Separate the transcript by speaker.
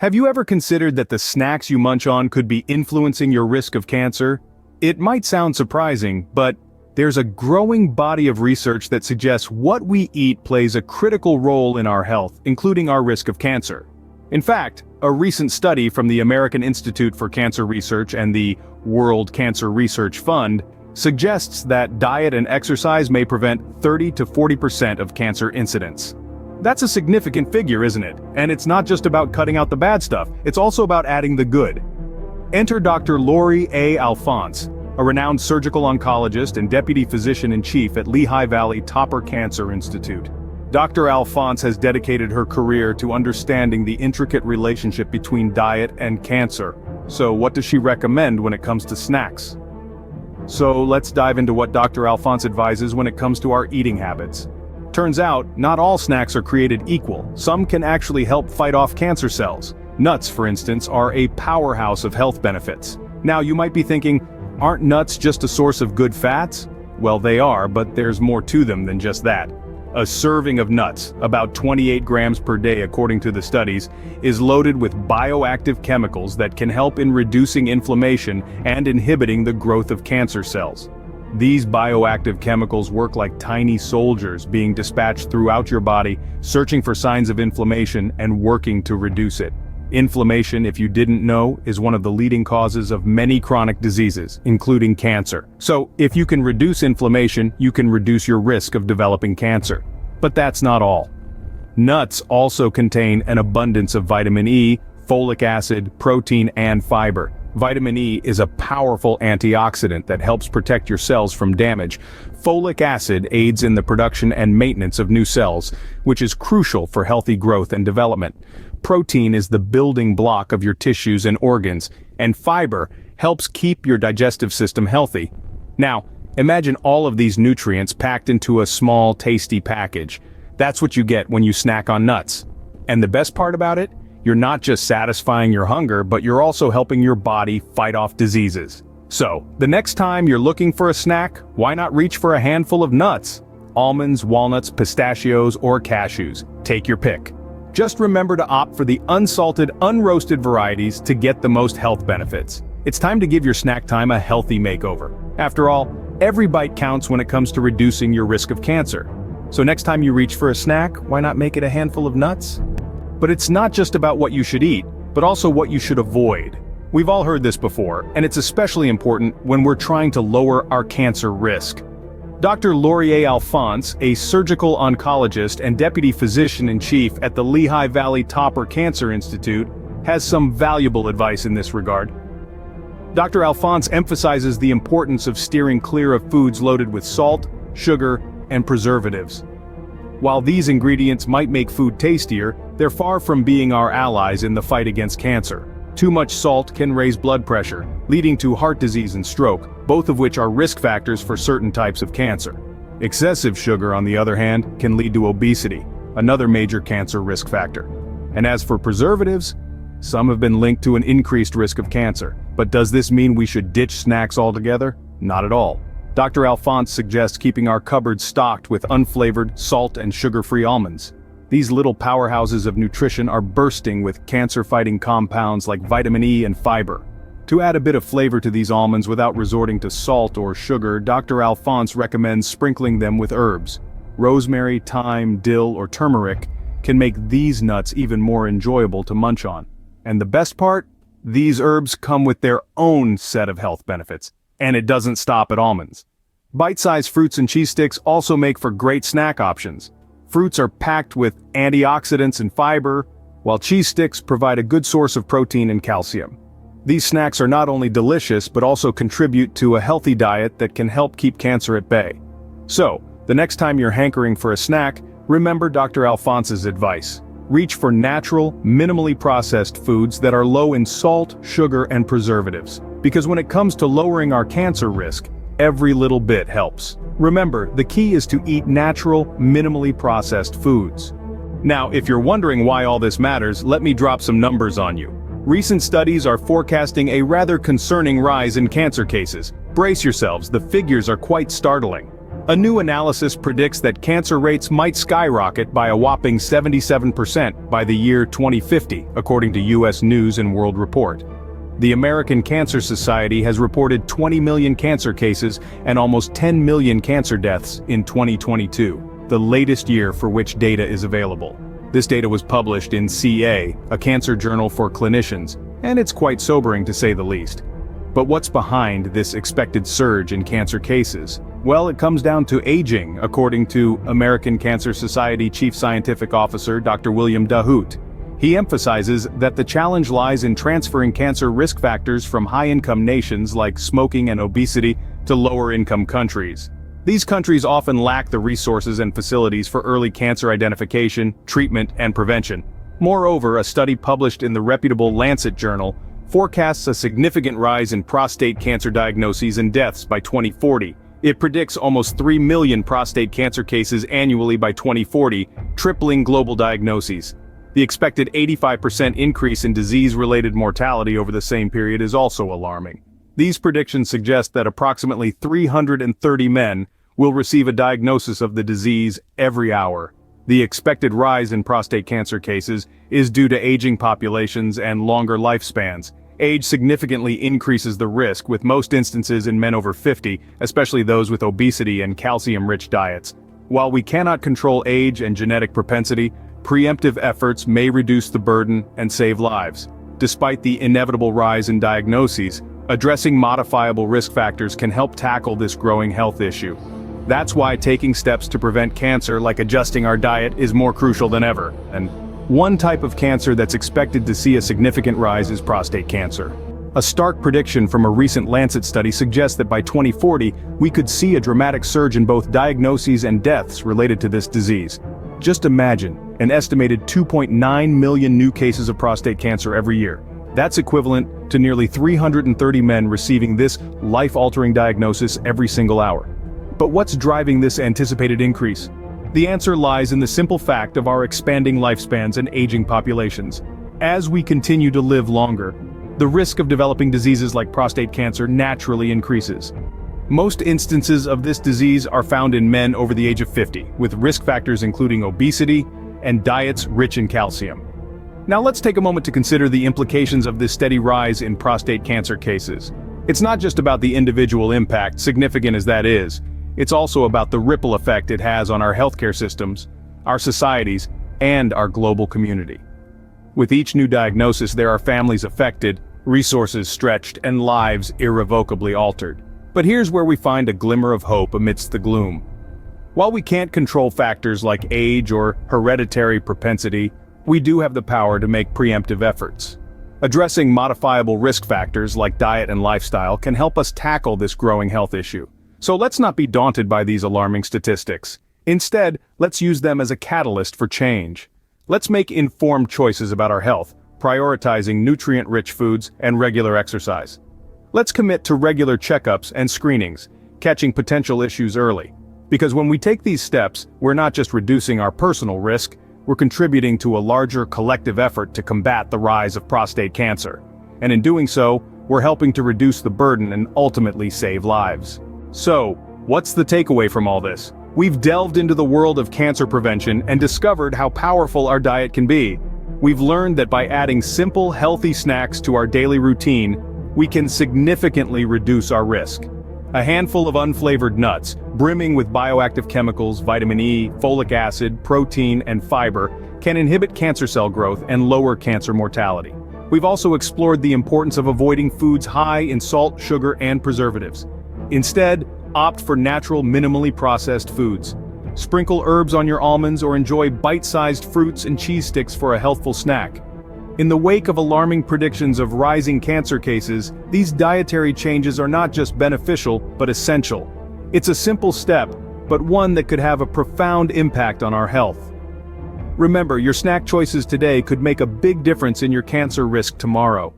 Speaker 1: Have you ever considered that the snacks you munch on could be influencing your risk of cancer? It might sound surprising, but there's a growing body of research that suggests what we eat plays a critical role in our health, including our risk of cancer. In fact, a recent study from the American Institute for Cancer Research and the World Cancer Research Fund suggests that diet and exercise may prevent 30 to 40% of cancer incidents. That's a significant figure, isn't it? And it's not just about cutting out the bad stuff, it's also about adding the good. Enter Dr. Lori A. Alphonse, a renowned surgical oncologist and deputy physician-in-chief at Lehigh Valley Topper Cancer Institute. Dr. Alphonse has dedicated her career to understanding the intricate relationship between diet and cancer. So what does she recommend when it comes to snacks? So let's dive into what Dr. Alphonse advises when it comes to our eating habits. Turns out, not all snacks are created equal. Some can actually help fight off cancer cells. Nuts, for instance, are a powerhouse of health benefits. Now you might be thinking, aren't nuts just a source of good fats? Well, they are, but there's more to them than just that. A serving of nuts, about 28 grams per day according to the studies, is loaded with bioactive chemicals that can help in reducing inflammation and inhibiting the growth of cancer cells. These bioactive chemicals work like tiny soldiers being dispatched throughout your body, searching for signs of inflammation and working to reduce it. Inflammation, if you didn't know, is one of the leading causes of many chronic diseases, including cancer. So, if you can reduce inflammation, you can reduce your risk of developing cancer. But that's not all. Nuts also contain an abundance of vitamin E, folic acid, protein, and fiber. Vitamin E is a powerful antioxidant that helps protect your cells from damage. Folic acid aids in the production and maintenance of new cells, which is crucial for healthy growth and development. Protein is the building block of your tissues and organs, and fiber helps keep your digestive system healthy. Now, imagine all of these nutrients packed into a small, tasty package. That's what you get when you snack on nuts. And the best part about it? You're not just satisfying your hunger, but you're also helping your body fight off diseases. So, the next time you're looking for a snack, why not reach for a handful of nuts? Almonds, walnuts, pistachios, or cashews. Take your pick. Just remember to opt for the unsalted, unroasted varieties to get the most health benefits. It's time to give your snack time a healthy makeover. After all, every bite counts when it comes to reducing your risk of cancer. So next time you reach for a snack, why not make it a handful of nuts? But it's not just about what you should eat, but also what you should avoid. We've all heard this before, and it's especially important when we're trying to lower our cancer risk. Dr. Lori A. Alphonse, a surgical oncologist and deputy physician-in-chief at the Lehigh Valley Topper Cancer Institute, has some valuable advice in this regard. Dr. Alphonse emphasizes the importance of steering clear of foods loaded with salt, sugar, and preservatives. While these ingredients might make food tastier, they're far from being our allies in the fight against cancer. Too much salt can raise blood pressure, leading to heart disease and stroke, both of which are risk factors for certain types of cancer. Excessive sugar, on the other hand, can lead to obesity, another major cancer risk factor. And as for preservatives, some have been linked to an increased risk of cancer. But does this mean we should ditch snacks altogether? Not at all. Dr. Alphonse suggests keeping our cupboards stocked with unflavored, salt and sugar-free almonds. These little powerhouses of nutrition are bursting with cancer-fighting compounds like vitamin E and fiber. To add a bit of flavor to these almonds without resorting to salt or sugar, Dr. Alphonse recommends sprinkling them with herbs. Rosemary, thyme, dill, or turmeric can make these nuts even more enjoyable to munch on. And the best part? These herbs come with their own set of health benefits. And it doesn't stop at almonds. Bite-sized fruits and cheese sticks also make for great snack options. Fruits are packed with antioxidants and fiber, while cheese sticks provide a good source of protein and calcium. These snacks are not only delicious but also contribute to a healthy diet that can help keep cancer at bay. So, the next time you're hankering for a snack, remember Dr. Alphonse's advice. Reach for natural, minimally processed foods that are low in salt, sugar, and preservatives. Because when it comes to lowering our cancer risk, every little bit helps. Remember, the key is to eat natural, minimally processed foods. Now, if you're wondering why all this matters, let me drop some numbers on you. Recent studies are forecasting a rather concerning rise in cancer cases. Brace yourselves, the figures are quite startling. A new analysis predicts that cancer rates might skyrocket by a whopping 77% by the year 2050, according to U.S. News and World Report. The American Cancer Society has reported 20 million cancer cases and almost 10 million cancer deaths in 2022, the latest year for which data is available. This data was published in CA, a cancer journal for clinicians, and it's quite sobering to say the least. But what's behind this expected surge in cancer cases? Well, it comes down to aging, according to American Cancer Society Chief Scientific Officer Dr. William Dahout. He emphasizes that the challenge lies in transferring cancer risk factors from high-income nations like smoking and obesity to lower-income countries. These countries often lack the resources and facilities for early cancer identification, treatment, and prevention. Moreover, a study published in the reputable Lancet journal forecasts a significant rise in prostate cancer diagnoses and deaths by 2040. It predicts almost 3 million prostate cancer cases annually by 2040, tripling global diagnoses. The expected 85% increase in disease-related mortality over the same period is also alarming. These predictions suggest that approximately 330 men will receive a diagnosis of the disease every hour. The expected rise in prostate cancer cases is due to aging populations and longer lifespans. Age significantly increases the risk, with most instances in men over 50, especially those with obesity and calcium-rich diets. While we cannot control age and genetic propensity, preemptive efforts may reduce the burden and save lives. Despite the inevitable rise in diagnoses, addressing modifiable risk factors can help tackle this growing health issue. That's why taking steps to prevent cancer, like adjusting our diet, is more crucial than ever. And one type of cancer that's expected to see a significant rise is prostate cancer. A stark prediction from a recent Lancet study suggests that by 2040, we could see a dramatic surge in both diagnoses and deaths related to this disease. Just imagine, an estimated 2.9 million new cases of prostate cancer every year. That's equivalent to nearly 330 men receiving this life-altering diagnosis every single hour. But what's driving this anticipated increase? The answer lies in the simple fact of our expanding lifespans and aging populations. As we continue to live longer, the risk of developing diseases like prostate cancer naturally increases. Most instances of this disease are found in men over the age of 50, with risk factors including obesity and diets rich in calcium. Now let's take a moment to consider the implications of this steady rise in prostate cancer cases. It's not just about the individual impact, significant as that is. It's also about the ripple effect it has on our healthcare systems, our societies, and our global community. With each new diagnosis, there are families affected, resources stretched, and lives irrevocably altered. But here's where we find a glimmer of hope amidst the gloom. While we can't control factors like age or hereditary propensity, we do have the power to make preemptive efforts. Addressing modifiable risk factors like diet and lifestyle can help us tackle this growing health issue. So let's not be daunted by these alarming statistics. Instead, let's use them as a catalyst for change. Let's make informed choices about our health, prioritizing nutrient-rich foods and regular exercise. Let's commit to regular checkups and screenings, catching potential issues early. Because when we take these steps, we're not just reducing our personal risk, we're contributing to a larger collective effort to combat the rise of prostate cancer. And in doing so, we're helping to reduce the burden and ultimately save lives. So, what's the takeaway from all this? We've delved into the world of cancer prevention and discovered how powerful our diet can be. We've learned that by adding simple, healthy snacks to our daily routine, we can significantly reduce our risk. A handful of unflavored nuts, brimming with bioactive chemicals, vitamin E, folic acid, protein, and fiber, can inhibit cancer cell growth and lower cancer mortality. We've also explored the importance of avoiding foods high in salt, sugar, and preservatives. Instead, opt for natural, minimally processed foods. Sprinkle herbs on your almonds or enjoy bite-sized fruits and cheese sticks for a healthful snack. In the wake of alarming predictions of rising cancer cases, these dietary changes are not just beneficial, but essential. It's a simple step, but one that could have a profound impact on our health. Remember, your snack choices today could make a big difference in your cancer risk tomorrow.